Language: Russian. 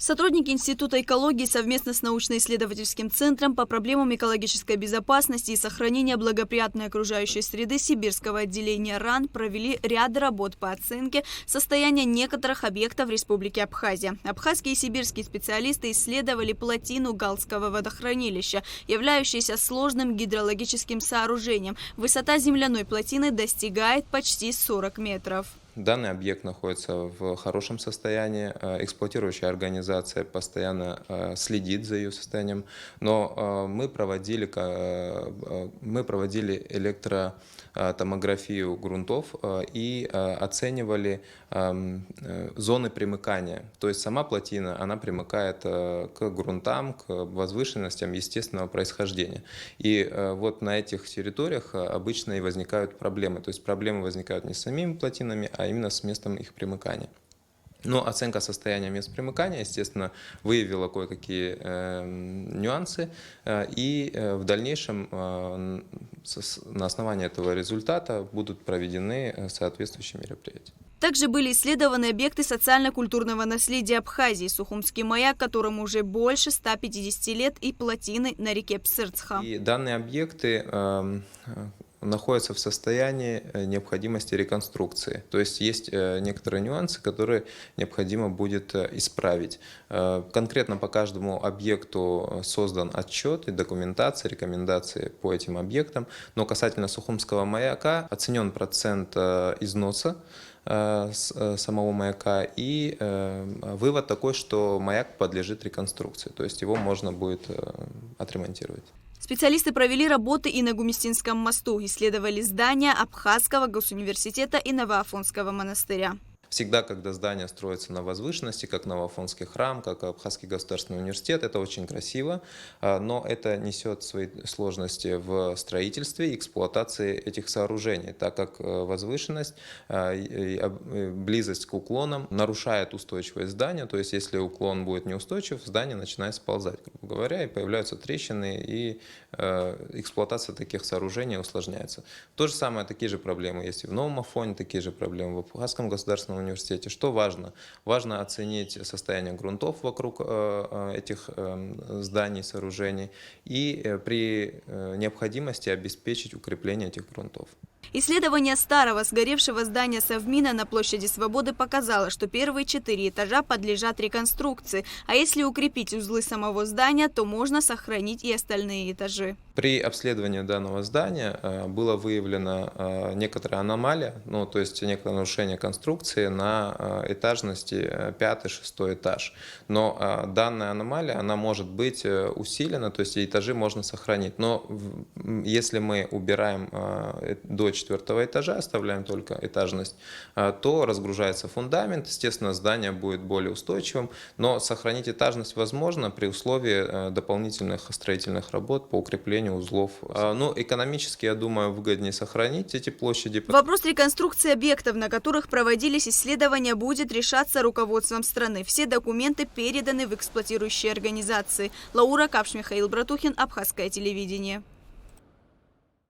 Сотрудники Института экологии совместно с научно-исследовательским центром по проблемам экологической безопасности и сохранения благоприятной окружающей среды Сибирского отделения РАН провели ряд работ по оценке состояния некоторых объектов Республики Абхазия. Абхазские и сибирские специалисты исследовали плотину Галского водохранилища, являющуюся сложным гидрологическим сооружением. Высота земляной плотины достигает почти 40 метров. Данный объект находится в хорошем состоянии, эксплуатирующая организация постоянно следит за ее состоянием, но мы проводили электротомографию грунтов и оценивали зоны примыкания. То есть сама плотина, она примыкает к грунтам, к возвышенностям естественного происхождения. И вот на этих территориях обычно и возникают проблемы. То есть проблемы возникают не с самими плотинами, а именно с местом их примыкания. Но оценка состояния мест примыкания, естественно, выявила кое-какие нюансы, и в дальнейшем на основании этого результата будут проведены соответствующие мероприятия. Также были исследованы объекты социально-культурного наследия Абхазии, Сухумский маяк, которому уже больше 150 лет, и плотины на реке Псырцха. И данные объекты находятся в состоянии необходимости реконструкции. То есть есть некоторые нюансы, которые необходимо будет исправить. Конкретно по каждому объекту создан отчет и документация, рекомендации по этим объектам. Но касательно Сухумского маяка оценен процент износа самого маяка, и вывод такой, что маяк подлежит реконструкции, то есть его можно будет отремонтировать. Специалисты провели работы и на Гумистинском мосту, исследовали здания Абхазского госуниверситета и Новоафонского монастыря. Всегда, когда здание строится на возвышенности, как Новоафонский храм, как Абхазский государственный университет, это очень красиво, но это несет свои сложности в строительстве и эксплуатации этих сооружений, так как возвышенность и близость к уклонам нарушает устойчивость здания, то есть если уклон будет неустойчив, здание начинает сползать, грубо говоря, и появляются трещины, и эксплуатация таких сооружений усложняется. То же самое, такие же проблемы есть и в Новом Афоне, такие же проблемы в Абхазском государственном университете. Что важно? Важно оценить состояние грунтов вокруг этих зданий, сооружений и при необходимости обеспечить укрепление этих грунтов. Исследование старого сгоревшего здания Совмина на площади Свободы показало, что первые 4 этажа подлежат реконструкции, а если укрепить узлы самого здания, то можно сохранить и остальные этажи. При обследовании данного здания было выявлено некоторая аномалия, то есть некоторое нарушение конструкции на этажности 5-6 этаж. Но данная аномалия, она может быть усилена, то есть этажи можно сохранить. Но если мы убираем до 4 этажа, оставляем только этажность, то разгружается фундамент, естественно, здание будет более устойчивым, но сохранить этажность возможно при условии дополнительных строительных работ по укреплению узлов. Экономически, я думаю, выгоднее сохранить эти площади. Вопрос реконструкции объектов, на которых проводились исследования, будет решаться руководством страны. Все документы переданы в эксплуатирующие организации. Лаура Капш, Михаил Братухин, Абхазское телевидение.